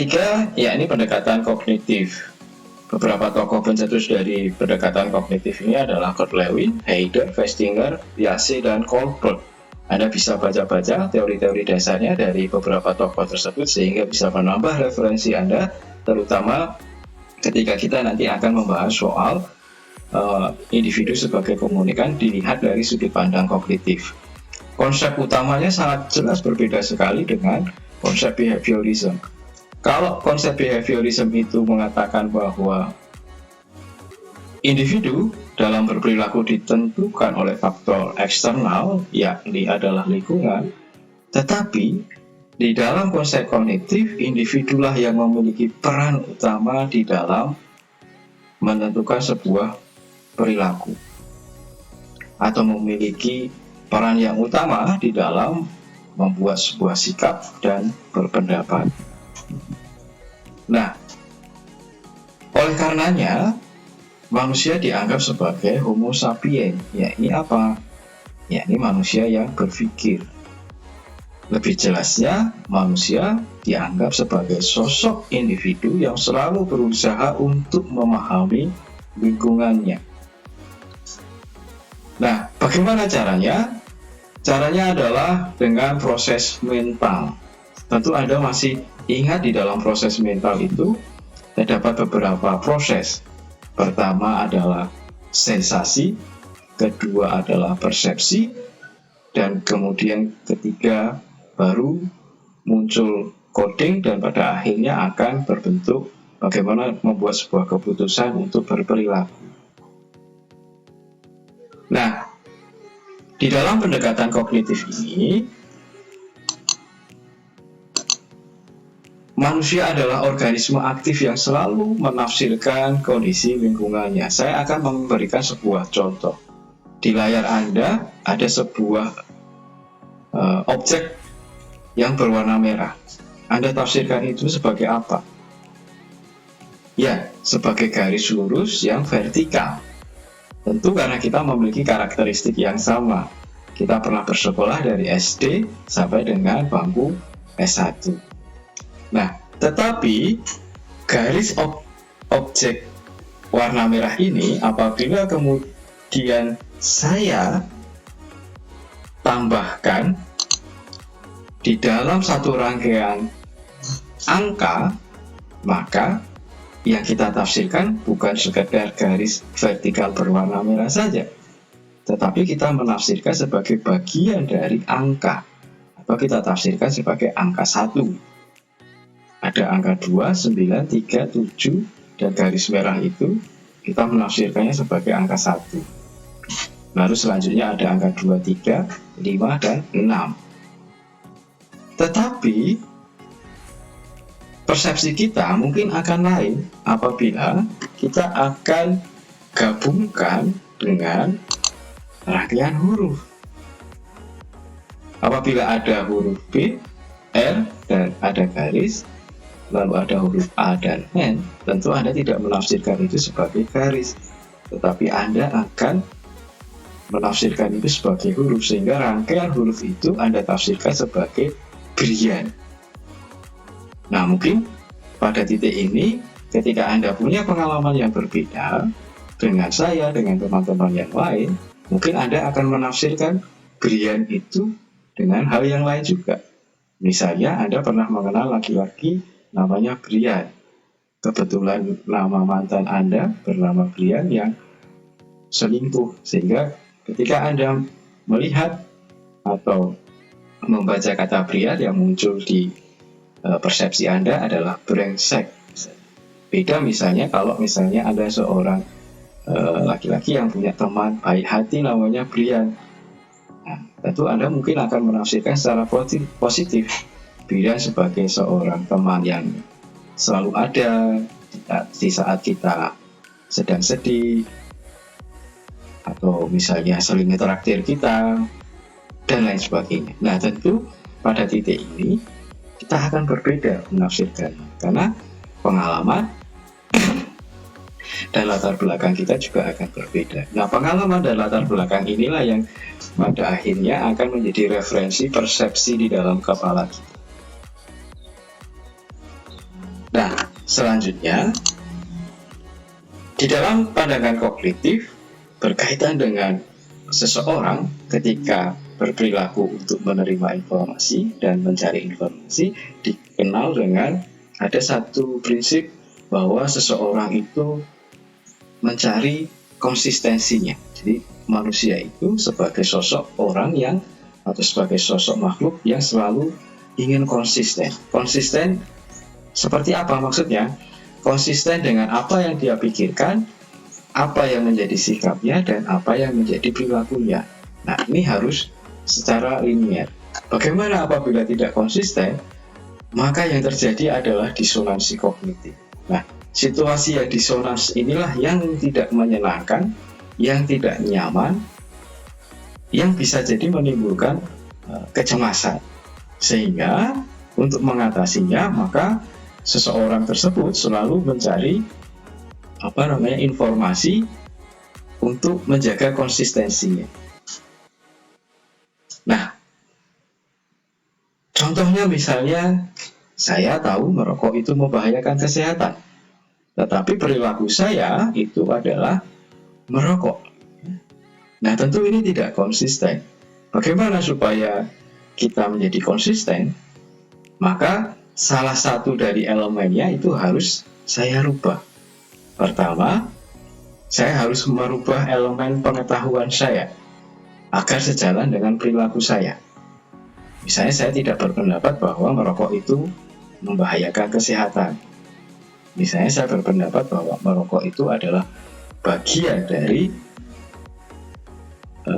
ketiga, yakni pendekatan kognitif. Beberapa tokoh pencetus dari pendekatan kognitif ini adalah Kurt Lewin, Heider, Festinger, Piaget, dan Kohlberg. Anda bisa baca-baca teori-teori dasarnya dari beberapa tokoh tersebut sehingga bisa menambah referensi Anda, terutama ketika kita nanti akan membahas soal individu sebagai komunikan dilihat dari sudut pandang kognitif. Konsep utamanya sangat jelas berbeda sekali dengan konsep behaviorism. Kalau konsep behaviorism itu mengatakan bahwa individu dalam berperilaku ditentukan oleh faktor eksternal, yakni adalah lingkungan, tetapi di dalam konsep kognitif, individulah yang memiliki peran utama di dalam menentukan sebuah perilaku atau memiliki peran yang utama di dalam membuat sebuah sikap dan berpendapat. Nah, oleh karenanya manusia dianggap sebagai Homo sapiens, yakni apa? Yakni manusia yang berpikir. Lebih jelasnya, manusia dianggap sebagai sosok individu yang selalu berusaha untuk memahami lingkungannya. Nah, bagaimana caranya? Caranya adalah dengan proses mental. Tentu Anda masih ingat di dalam proses mental itu terdapat beberapa proses. Pertama adalah sensasi, kedua adalah persepsi, dan kemudian ketiga baru muncul coding dan pada akhirnya akan berbentuk bagaimana membuat sebuah keputusan untuk berperilaku. Nah, di dalam pendekatan kognitif ini, manusia adalah organisme aktif yang selalu menafsirkan kondisi lingkungannya. Saya akan memberikan sebuah contoh. Di layar Anda ada sebuah objek yang berwarna merah. Anda tafsirkan itu sebagai apa? Ya, sebagai garis lurus yang vertikal. Tentu karena kita memiliki karakteristik yang sama. Kita pernah bersekolah dari SD sampai dengan bangku S1. Nah, tetapi garis objek warna merah ini apabila kemudian saya tambahkan di dalam satu rangkaian angka, maka yang kita tafsirkan bukan sekedar garis vertikal berwarna merah saja, tetapi kita menafsirkan sebagai bagian dari angka, atau kita tafsirkan sebagai angka 1. Ada angka 2, 9, 3, 7, dan garis merah itu kita menafsirkannya sebagai angka 1. Lalu selanjutnya ada angka 2, 3, 5, dan 6. Tetapi persepsi kita mungkin akan lain apabila kita akan gabungkan dengan rangkaian huruf. Apabila ada huruf B, R, dan ada garis, lalu ada huruf A dan N, tentu Anda tidak menafsirkan itu sebagai garis, tetapi Anda akan menafsirkan itu sebagai huruf, sehingga rangkaian huruf itu Anda tafsirkan sebagai berian. Nah, mungkin pada titik ini, ketika Anda punya pengalaman yang berbeda dengan saya, dengan teman-teman yang lain, mungkin Anda akan menafsirkan berian itu dengan hal yang lain juga. Misalnya, Anda pernah mengenal laki-laki namanya Brian. Kebetulan nama mantan Anda bernama Brian yang selingkuh, sehingga ketika Anda melihat atau membaca kata Brian, yang muncul di persepsi Anda adalah brengsek. Beda misalnya kalau misalnya ada seorang laki-laki yang punya teman baik hati namanya Brian. Nah, tentu Anda mungkin akan menafsirkan secara positif Brian sebagai seorang teman yang selalu ada di saat kita sedang sedih, atau misalnya sering ngetraktir kita, dan lain sebagainya. Nah, tentu pada titik ini kita akan berbeda menafsirkan, karena pengalaman dan latar belakang kita juga akan berbeda. Nah, pengalaman dan latar belakang inilah yang pada akhirnya akan menjadi referensi persepsi di dalam kepala kita. Selanjutnya, di dalam pandangan kognitif berkaitan dengan seseorang ketika berperilaku untuk menerima informasi dan mencari informasi, dikenal dengan ada satu prinsip bahwa seseorang itu mencari konsistensinya. Jadi manusia itu sebagai sosok orang yang atau sebagai sosok makhluk yang selalu ingin konsisten. Konsisten seperti apa maksudnya? Konsisten dengan apa yang dia pikirkan, apa yang menjadi sikapnya, dan apa yang menjadi perilakunya. Nah, ini harus secara linear. Bagaimana apabila tidak konsisten? Maka yang terjadi adalah disonansi kognitif. Nah, situasi yang disonans inilah yang tidak menyenangkan, yang tidak nyaman, yang bisa jadi menimbulkan kecemasan. Sehingga untuk mengatasinya, maka seseorang tersebut selalu mencari informasi untuk menjaga konsistensinya. Nah, contohnya misalnya saya tahu merokok itu membahayakan kesehatan, tetapi perilaku saya itu adalah merokok. Nah, tentu ini tidak konsisten. Bagaimana supaya kita menjadi konsisten? Maka salah satu dari elemennya itu harus saya rubah. Pertama, saya harus merubah elemen pengetahuan saya agar sejalan dengan perilaku saya. Misalnya saya tidak berpendapat bahwa merokok itu membahayakan kesehatan. Misalnya saya berpendapat bahwa merokok itu adalah bagian dari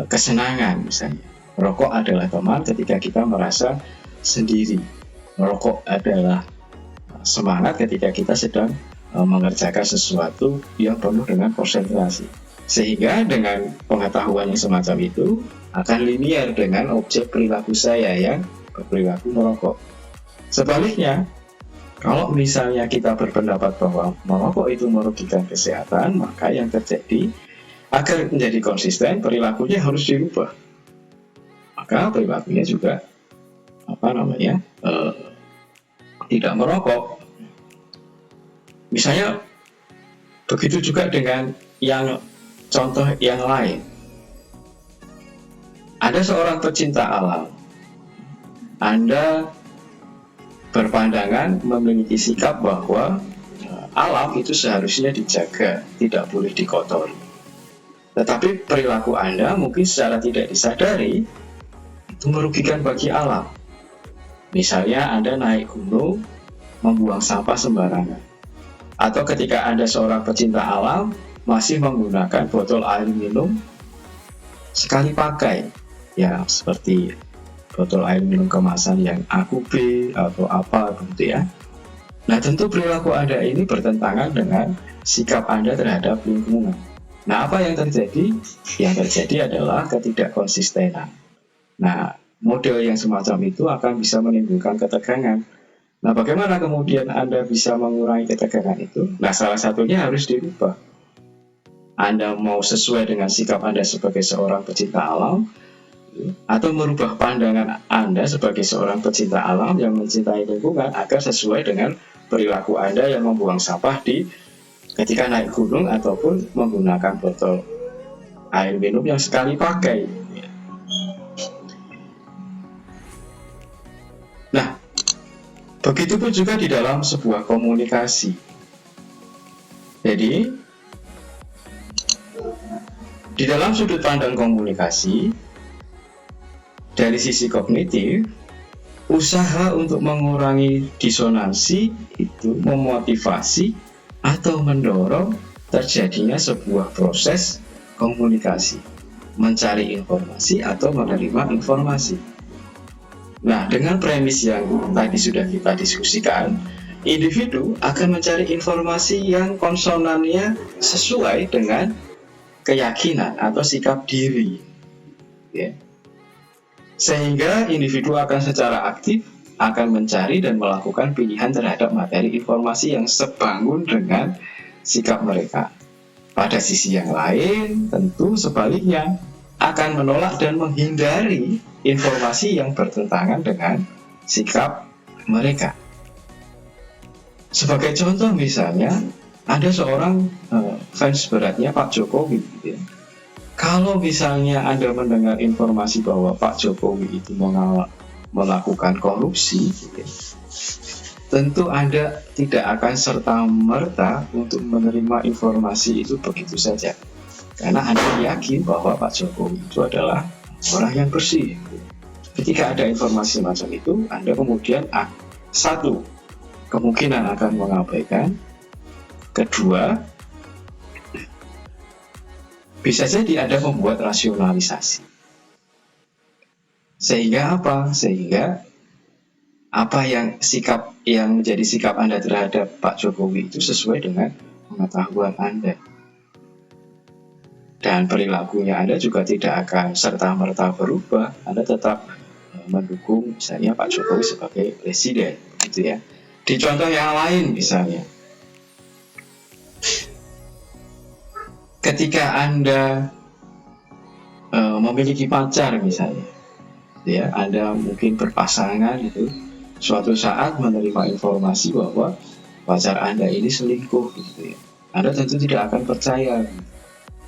kesenangan misalnya. Merokok adalah teman ketika kita merasa sendiri. Merokok adalah semangat ketika kita sedang mengerjakan sesuatu yang penuh dengan konsentrasi. Sehingga dengan pengetahuan yang semacam itu akan linear dengan objek perilaku saya yang berperilaku merokok. Sebaliknya, kalau misalnya kita berpendapat bahwa merokok itu merugikan kesehatan, maka yang terjadi agar menjadi konsisten perilakunya harus dirubah. Maka perilakunya juga tidak merokok. Misalnya begitu juga dengan contoh yang lain. Ada seorang pecinta alam. Anda berpandangan memiliki sikap bahwa alam itu seharusnya dijaga, tidak boleh dikotori. Tetapi perilaku Anda mungkin secara tidak disadari itu merugikan bagi alam. Misalnya Anda naik gunung, membuang sampah sembarangan. Atau ketika Anda seorang pecinta alam, masih menggunakan botol air minum sekali pakai. Ya, seperti botol air minum kemasan yang AKB atau apa gitu ya. Nah, tentu perilaku Anda ini bertentangan dengan sikap Anda terhadap lingkungan. Nah, apa yang terjadi? Yang terjadi adalah ketidakkonsistenan. Nah, model yang semacam itu akan bisa menimbulkan ketegangan. Nah, bagaimana kemudian Anda bisa mengurangi ketegangan itu? Nah, salah satunya harus dirubah. Anda mau sesuai dengan sikap Anda sebagai seorang pecinta alam, atau merubah pandangan Anda sebagai seorang pecinta alam yang mencintai lingkungan agar sesuai dengan perilaku Anda yang membuang sampah ketika naik gunung ataupun menggunakan botol air minum yang sekali pakai. Nah, begitupun juga di dalam sebuah komunikasi. Jadi, di dalam sudut pandang komunikasi, dari sisi kognitif, usaha untuk mengurangi disonansi itu memotivasi atau mendorong terjadinya sebuah proses komunikasi, mencari informasi atau menerima informasi. Nah, dengan premis yang tadi sudah kita diskusikan, individu akan mencari informasi yang konsonannya sesuai dengan keyakinan atau sikap diri. Ya. Sehingga individu akan secara aktif akan mencari dan melakukan pilihan terhadap materi informasi yang sebangun dengan sikap mereka. Pada sisi yang lain, tentu sebaliknya akan menolak dan menghindari informasi yang bertentangan dengan sikap mereka. Sebagai contoh misalnya, ada seorang fans beratnya Pak Jokowi gitu ya. Kalau misalnya Anda mendengar informasi bahwa Pak Jokowi itu melakukan korupsi gitu ya, tentu Anda tidak akan serta-merta untuk menerima informasi itu begitu saja. Karena Anda yakin bahwa Pak Jokowi itu adalah orang yang bersih. Ketika ada informasi macam itu, Anda kemudian satu, kemungkinan akan mengabaikan. Kedua, bisa jadi Anda membuat rasionalisasi. Sehingga apa? Sehingga apa yang menjadi sikap Anda terhadap Pak Jokowi itu sesuai dengan pengetahuan Anda. Dan perilakunya Anda juga tidak akan serta-merta berubah. Anda tetap mendukung misalnya Pak Jokowi sebagai presiden, gitu ya. Di contoh yang lain misalnya, ketika Anda memiliki pacar misalnya, ya, Anda mungkin berpasangan itu, suatu saat menerima informasi bahwa pacar Anda ini selingkuh, gitu ya. Anda tentu tidak akan percaya.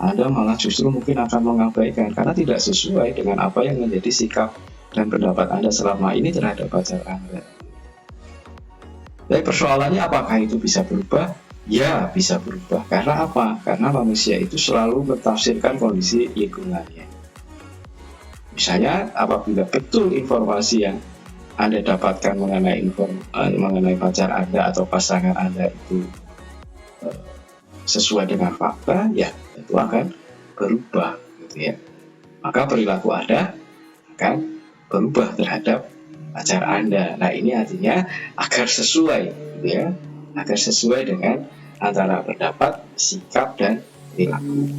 Anda malah justru mungkin akan mengabaikan karena tidak sesuai dengan apa yang menjadi sikap dan pendapat Anda selama ini terhadap pacar Anda. Tapi persoalannya apakah itu bisa berubah? Ya, bisa berubah. Karena apa? Karena manusia itu selalu mentafsirkan kondisi lingkungannya. Misalnya, apabila betul informasi yang Anda dapatkan mengenai pacar Anda atau pasangan Anda itu sesuai dengan fakta, ya tentu akan berubah, gitu ya. Maka perilaku Anda akan berubah terhadap pacar Anda. Nah, ini artinya agar sesuai, gitu ya, agar sesuai dengan antara pendapat, sikap, dan perilaku.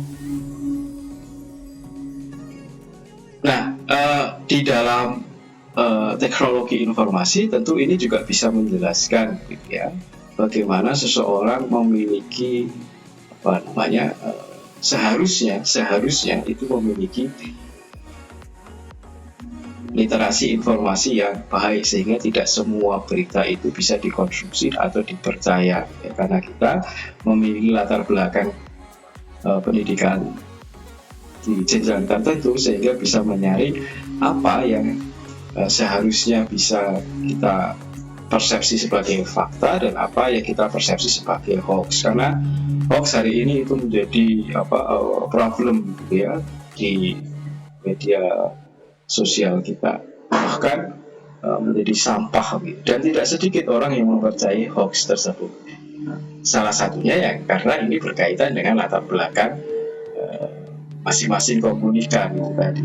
Nah, di dalam teknologi informasi tentu ini juga bisa menjelaskan, gitu ya, bagaimana seseorang memiliki seharusnya itu memiliki literasi informasi yang baik, sehingga tidak semua berita itu bisa dikonsumsi atau dipercaya, ya, karena kita memiliki latar belakang pendidikan di jenjang tertentu sehingga bisa menyaring apa yang seharusnya bisa kita persepsi sebagai fakta dan apa yang kita persepsi sebagai hoax. Karena hoax hari ini itu menjadi problem, gitu ya, di media sosial kita, bahkan menjadi sampah, gitu. Dan tidak sedikit orang yang mempercayai hoax tersebut. Salah satunya ya karena ini berkaitan dengan latar belakang masing-masing komunikan itu tadi.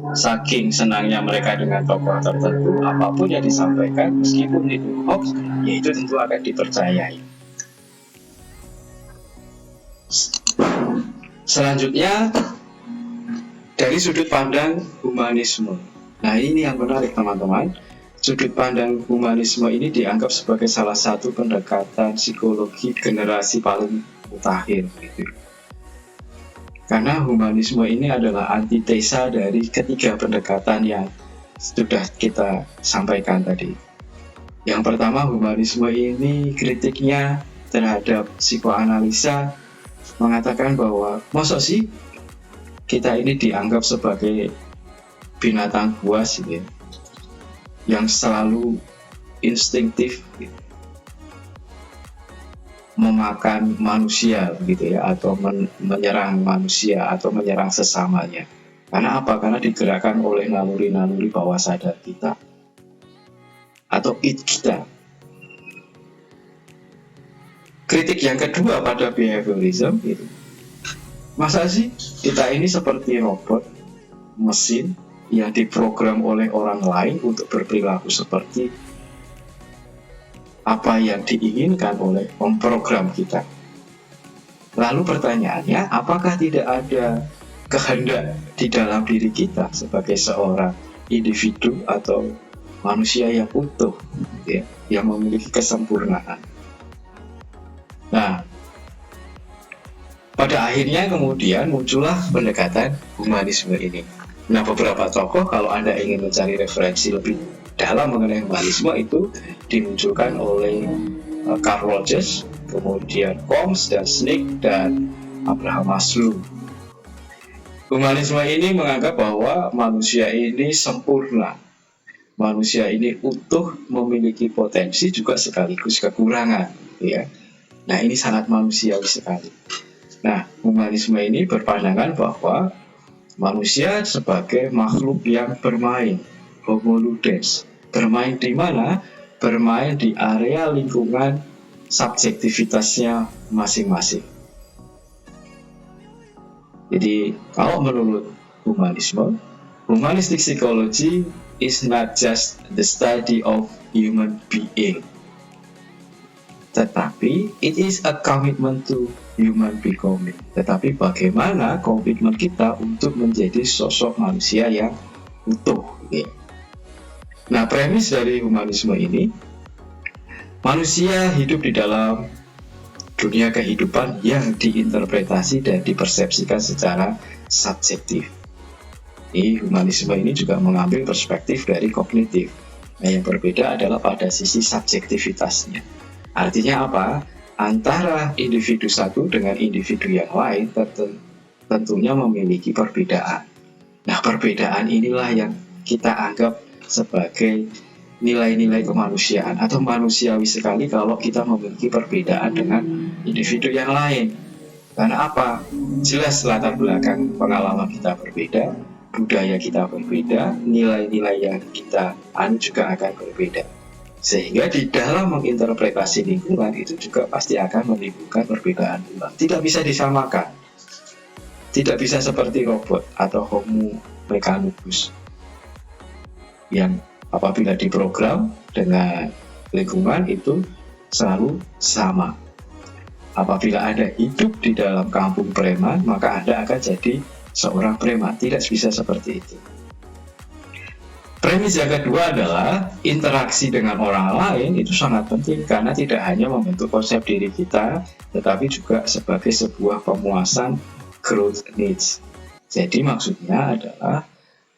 Saking senangnya mereka dengan tokoh tertentu, apapun yang disampaikan meskipun itu hoax, ya itu tentu akan dipercayai. Selanjutnya, dari sudut pandang humanisme. Nah, ini yang menarik teman-teman. Sudut pandang humanisme ini dianggap sebagai salah satu pendekatan psikologi generasi paling mutakhir, gitu. Karena humanisme ini adalah antitesa dari ketiga pendekatan yang sudah kita sampaikan tadi. Yang pertama, humanisme ini kritiknya terhadap psikoanalisa mengatakan bahwa masa sih kita ini dianggap sebagai binatang buas, gitu ya, yang selalu instinktif, gitu, memakan manusia, gitu ya, atau menyerang manusia atau menyerang sesamanya. Karena apa? Karena digerakkan oleh naluri-naluri bawah sadar kita atau id kita. Kritik yang kedua pada behaviorism, gitu. Masa sih kita ini seperti robot, mesin yang diprogram oleh orang lain untuk berperilaku seperti apa yang diinginkan oleh pemprogram kita. Lalu pertanyaannya, apakah tidak ada kehendak di dalam diri kita sebagai seorang individu atau manusia yang utuh, ya, yang memiliki kesempurnaan? Nah, pada akhirnya kemudian muncullah pendekatan humanisme ini. Nah, beberapa tokoh, kalau Anda ingin mencari referensi lebih dalam mengenai humanisme, itu dimunculkan oleh Carl Rogers, kemudian Combs dan Sneak dan Abraham Maslow. Humanisme ini menganggap bahwa manusia ini sempurna, manusia ini utuh, memiliki potensi juga sekaligus kekurangan, ya. Nah, ini sangat manusiawi sekali. Nah, humanisme ini berpandangan bahwa manusia sebagai makhluk yang bermain, homo ludens. Bermain di mana? Bermain di area lingkungan subjektivitasnya masing-masing. Jadi, kalau menurut humanisme, humanistic psychology is not just the study of human being, tetapi it is a commitment to human becoming. Tetapi bagaimana komitmen kita untuk menjadi sosok manusia yang utuh. Nah, premis dari humanisme ini, manusia hidup di dalam dunia kehidupan yang diinterpretasi dan dipersepsikan secara subjektif. Humanisme ini juga mengambil perspektif dari kognitif. Nah, yang berbeda adalah pada sisi subjektivitasnya. Artinya apa? Antara individu satu dengan individu yang lain tentunya memiliki perbedaan. Nah, perbedaan inilah yang kita anggap sebagai nilai-nilai kemanusiaan atau manusiawi sekali kalau kita memiliki perbedaan dengan individu yang lain. Karena apa? Jelas latar belakang pengalaman kita berbeda, budaya kita berbeda, nilai-nilai yang kita juga akan berbeda. Sehingga di dalam menginterpretasi lingkungan itu juga pasti akan menimbulkan perbedaan pula. Tidak bisa disamakan. Tidak bisa seperti robot atau homo mechanicus yang apabila diprogram dengan lingkungan itu selalu sama. Apabila Anda hidup di dalam kampung preman, maka Anda akan jadi seorang preman. Tidak bisa seperti itu. Premis yang kedua adalah interaksi dengan orang lain itu sangat penting karena tidak hanya membentuk konsep diri kita, tetapi juga sebagai sebuah pemuasan growth needs. Jadi maksudnya adalah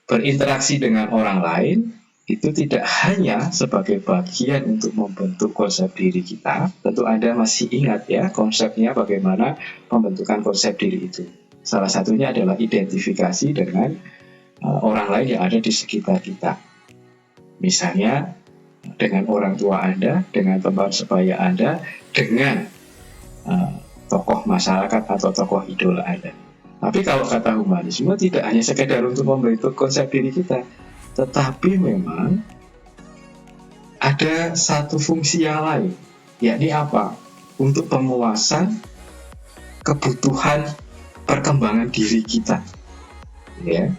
berinteraksi dengan orang lain itu tidak hanya sebagai bagian untuk membentuk konsep diri kita. Tentu Anda masih ingat ya konsepnya bagaimana pembentukan konsep diri itu. Salah satunya adalah identifikasi dengan orang lain yang ada di sekitar kita. Misalnya dengan orang tua Anda, dengan teman sebaya Anda, dengan tokoh masyarakat atau tokoh idola Anda. Tapi kalau kata humanisme tidak hanya sekedar untuk membentuk konsep diri kita, tetapi memang ada satu fungsi yang lain, yakni apa? Untuk pemuasan kebutuhan perkembangan diri kita. Ya.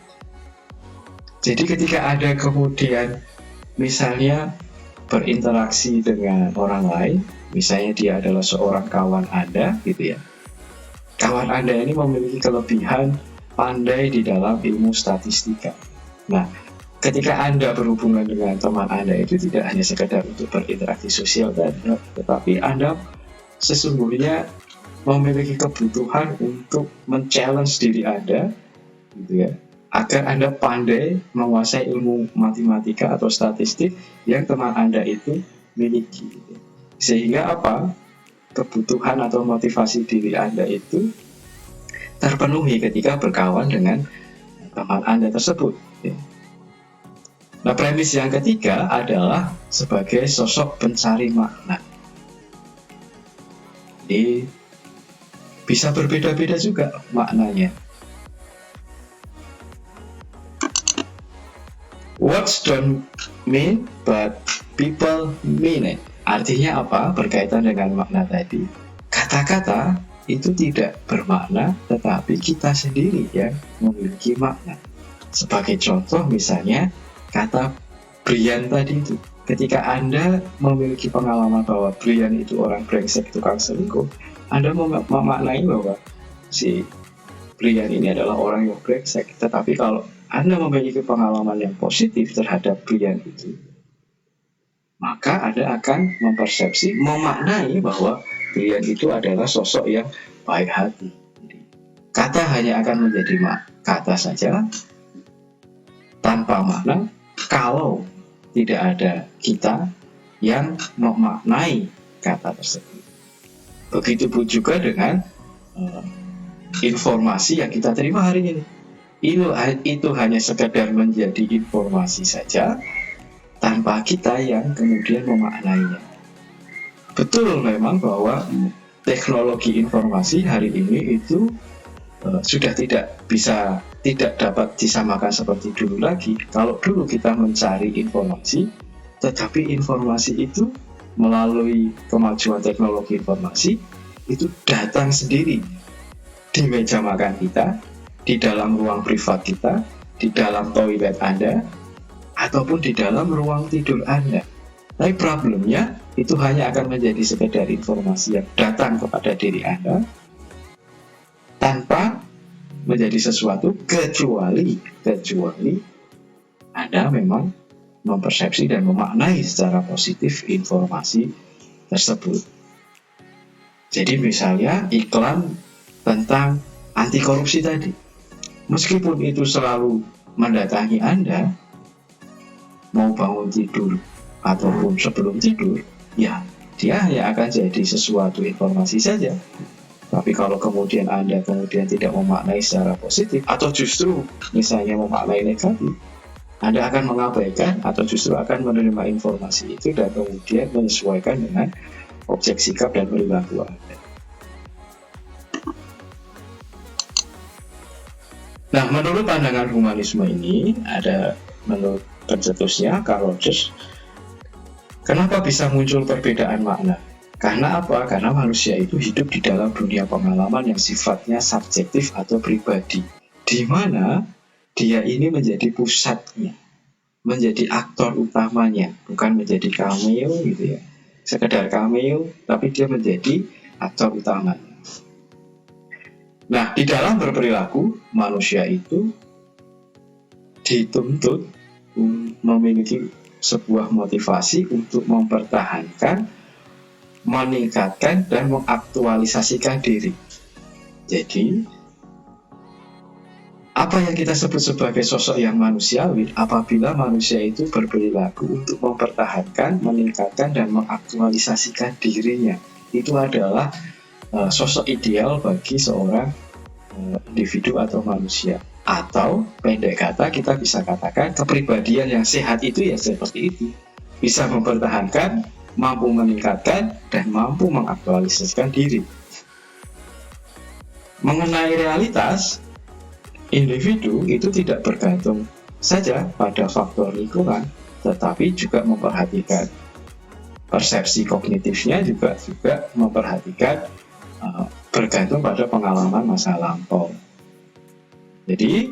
Jadi ketika ada kemudian misalnya berinteraksi dengan orang lain, misalnya dia adalah seorang kawan Anda, gitu ya. Kawan Anda ini memiliki kelebihan pandai di dalam ilmu statistika. Nah, ketika Anda berhubungan dengan teman Anda itu tidak hanya sekedar untuk berinteraksi sosial, tetapi Anda sesungguhnya memiliki kebutuhan untuk men-challenge diri Anda, gitu ya, agar Anda pandai menguasai ilmu matematika atau statistik yang teman Anda itu miliki. Sehingga apa? Kebutuhan atau motivasi diri Anda itu terpenuhi ketika berkawan dengan teman Anda tersebut. Nah, premis yang ketiga adalah sebagai sosok pencari makna. Jadi bisa berbeda-beda juga maknanya. Words don't mean, but people mean it. Artinya apa? Berkaitan dengan makna tadi. Kata-kata itu tidak bermakna, tetapi kita sendiri yang memiliki makna. Sebagai contoh misalnya, kata Brian tadi itu. Ketika Anda memiliki pengalaman bahwa Brian itu orang brengsek, tukang selingkuh, Anda memaknai bahwa si Brian ini adalah orang yang brengsek. Tetapi kalau Anda memiliki pengalaman yang positif terhadap Brian itu, maka Anda akan mempersepsi, memaknai bahwa Brian itu adalah sosok yang baik hati. Kata hanya akan menjadi kata saja tanpa makna kalau tidak ada kita yang memaknai kata tersebut. Begitupun juga dengan informasi yang kita terima hari ini. Itu hanya sekedar menjadi informasi saja, tanpa kita yang kemudian memaknainya. Betul memang bahwa teknologi informasi hari ini itu sudah tidak dapat disamakan seperti dulu lagi. Kalau dulu kita mencari informasi, tetapi informasi itu melalui kemajuan teknologi informasi itu datang sendiri di meja makan kita, di dalam ruang privat kita, di dalam toilet Anda, ataupun di dalam ruang tidur Anda. Tapi problemnya itu hanya akan menjadi sekedar informasi yang datang kepada diri Anda tanpa menjadi sesuatu kecuali Anda memang mempersepsi dan memaknai secara positif informasi tersebut. Jadi misalnya iklan tentang anti korupsi tadi, meskipun itu selalu mendatangi Anda mau bangun tidur ataupun sebelum tidur, ya dia hanya akan jadi sesuatu informasi saja. Tapi kalau kemudian Anda tidak memaknai secara positif, atau justru misalnya memaknai negatif, Anda akan mengabaikan atau justru akan menerima informasi itu dan kemudian menyesuaikan dengan objek sikap dan perilaku Anda. Nah, menurut pandangan humanisme ini, ada menurut pencetusnya Karl Rogers, kenapa bisa muncul perbedaan makna? Karena apa? Karena manusia itu hidup di dalam dunia pengalaman yang sifatnya subjektif atau pribadi, di mana dia ini menjadi pusatnya, menjadi aktor utamanya, bukan menjadi cameo gitu ya, sekedar cameo, tapi dia menjadi aktor utamanya. Nah, di dalam berperilaku, manusia itu dituntut memiliki sebuah motivasi untuk mempertahankan, meningkatkan, dan mengaktualisasikan diri. Jadi, apa yang kita sebut sebagai sosok yang manusiawi, apabila manusia itu berperilaku untuk mempertahankan, meningkatkan, dan mengaktualisasikan dirinya, itu adalah sosok ideal bagi seorang individu atau manusia. Atau pendek kata kita bisa katakan kepribadian yang sehat itu ya seperti itu, bisa mempertahankan, mampu meningkatkan, dan mampu mengaktualisasikan diri. Mengenai realitas, individu itu tidak bergantung saja pada faktor lingkungan, tetapi juga memperhatikan persepsi kognitifnya, juga memperhatikan bergantung pada pengalaman masa lampau. Jadi,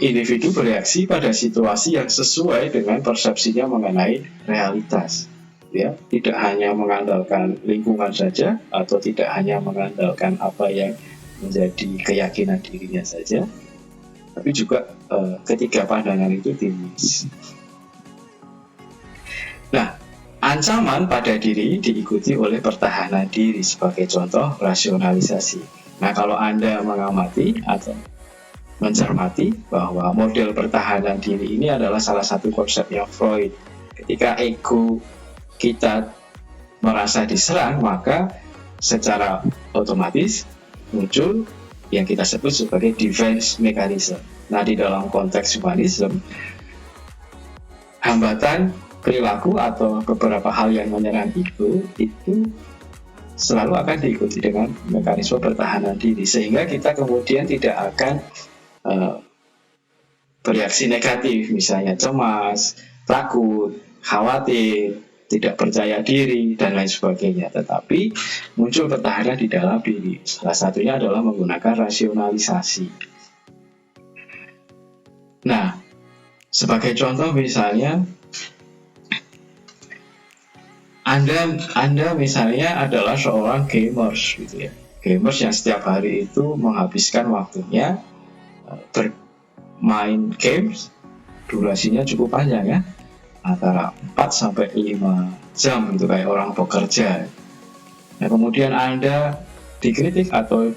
individu bereaksi pada situasi yang sesuai dengan persepsinya mengenai realitas. Ya, tidak hanya mengandalkan lingkungan saja, atau tidak hanya mengandalkan apa yang menjadi keyakinan dirinya saja, tapi juga ketiga pandangan itu diuji. Nah, ancaman pada diri diikuti oleh pertahanan diri sebagai contoh rasionalisasi. Nah, kalau Anda mengamati atau mencermati bahwa model pertahanan diri ini adalah salah satu konsepnya Freud. Ketika ego kita merasa diserang, maka secara otomatis muncul yang kita sebut sebagai defense mechanism. Nah, di dalam konteks humanisme, hambatan perilaku atau beberapa hal yang menyerang itu selalu akan diikuti dengan mekanisme pertahanan diri, sehingga kita kemudian tidak akan bereaksi negatif, misalnya cemas, takut, khawatir, tidak percaya diri, dan lain sebagainya. Tetapi muncul pertahanan di dalam diri. Salah satunya adalah menggunakan rasionalisasi. Nah, sebagai contoh misalnya, Anda misalnya adalah seorang gamers gitu ya. Gamers yang setiap hari itu menghabiskan waktunya bermain games, durasinya cukup panjang ya, antara 4-5 jam gitu, kayak orang bekerja. Nah, kemudian Anda dikritik atau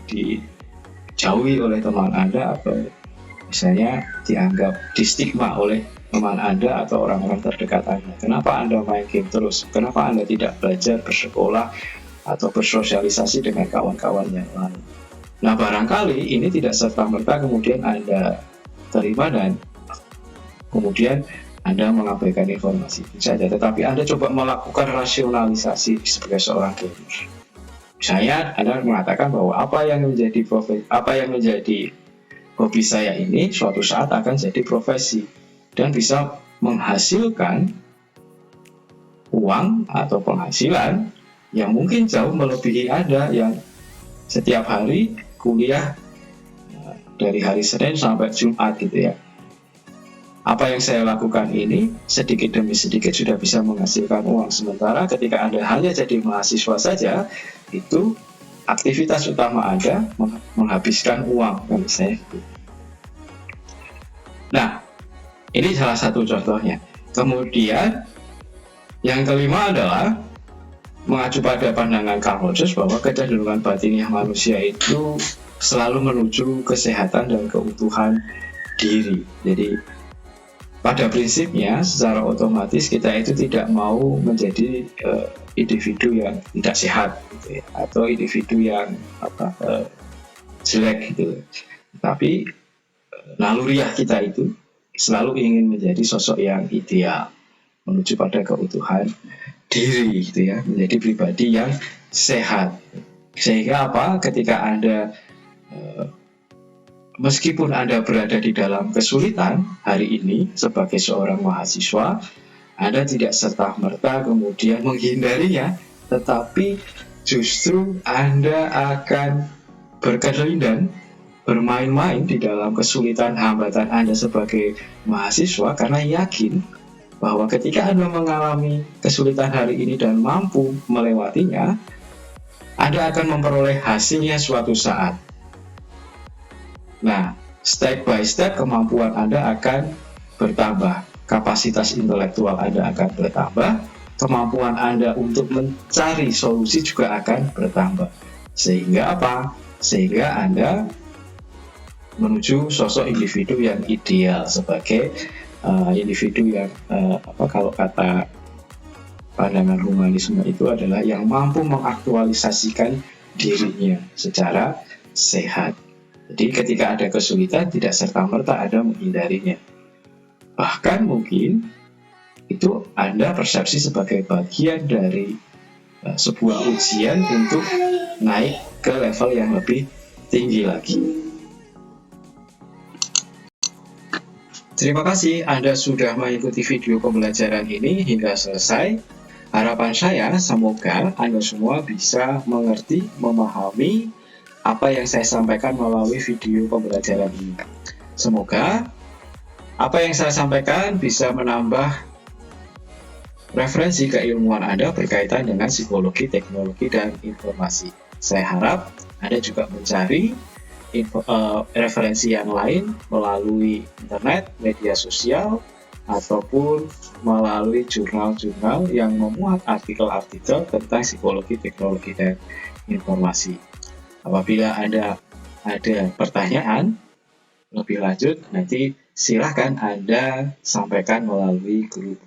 dijauhi oleh teman Anda, atau misalnya dianggap distigma oleh teman Anda atau orang-orang terdekat Anda? Kenapa Anda main game terus? Kenapa Anda tidak belajar, bersekolah, atau bersosialisasi dengan kawan-kawan yang lain? Nah, barangkali ini tidak serta-merta kemudian Anda terima dan kemudian Anda mengabaikan informasi itu saja, tetapi Anda coba melakukan rasionalisasi sebagai seorang gamer. Misalnya Anda mengatakan bahwa apa yang menjadi hobi saya ini suatu saat akan jadi profesi dan bisa menghasilkan uang atau penghasilan yang mungkin jauh melebihi Anda yang setiap hari kuliah dari hari Senin sampai Jumat gitu ya. Apa yang saya lakukan ini sedikit demi sedikit sudah bisa menghasilkan uang, sementara ketika Anda hanya jadi mahasiswa saja, itu aktivitas utama Anda menghabiskan uang kan misalnya. Nah, ini salah satu contohnya. Kemudian yang kelima adalah mengacu pada pandangan Carl Rogers bahwa kecenderungan batiniah manusia itu selalu menuju kesehatan dan keutuhan diri. Jadi pada prinsipnya secara otomatis kita itu tidak mau menjadi individu yang tidak sehat gitu ya, atau individu yang jelek gitu. Tapi naluriah kita itu selalu ingin menjadi sosok yang ideal, menuju pada keutuhan diri gitu ya, menjadi pribadi yang sehat. Sehingga apa? Ketika Anda meskipun Anda berada di dalam kesulitan hari ini sebagai seorang mahasiswa, Anda tidak serta-merta kemudian menghindarinya, tetapi justru Anda akan berkelindan, bermain-main di dalam kesulitan hambatan Anda sebagai mahasiswa, karena yakin bahwa ketika Anda mengalami kesulitan hari ini dan mampu melewatinya, Anda akan memperoleh hasilnya suatu saat. Nah, step by step kemampuan Anda akan bertambah, kapasitas intelektual Anda akan bertambah, kemampuan Anda untuk mencari solusi juga akan bertambah. Sehingga apa? Sehingga Anda menuju sosok individu yang ideal sebagai individu yang kalau kata pandangan humanisme itu adalah yang mampu mengaktualisasikan dirinya secara sehat. Jadi ketika ada kesulitan tidak serta-merta Anda menghindarinya. Bahkan mungkin itu Anda persepsi sebagai bagian dari sebuah ujian untuk naik ke level yang lebih tinggi lagi. Terima kasih Anda sudah mengikuti video pembelajaran ini hingga selesai. Harapan saya semoga Anda semua bisa mengerti, memahami apa yang saya sampaikan melalui video pembelajaran ini. Semoga apa yang saya sampaikan bisa menambah referensi keilmuan Anda berkaitan dengan psikologi, teknologi, dan informasi. Saya harap Anda juga mencari referensi yang lain melalui internet, media sosial, ataupun melalui jurnal-jurnal yang memuat artikel-artikel tentang psikologi, teknologi, dan informasi. Apabila Anda ada pertanyaan lebih lanjut, nanti silahkan Anda sampaikan melalui grup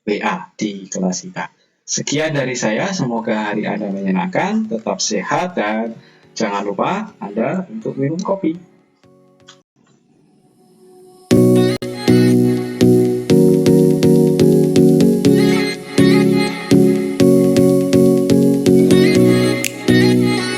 WA di kelas kita. Sekian dari saya, semoga hari Anda menyenangkan, tetap sehat, dan jangan lupa Anda untuk minum kopi.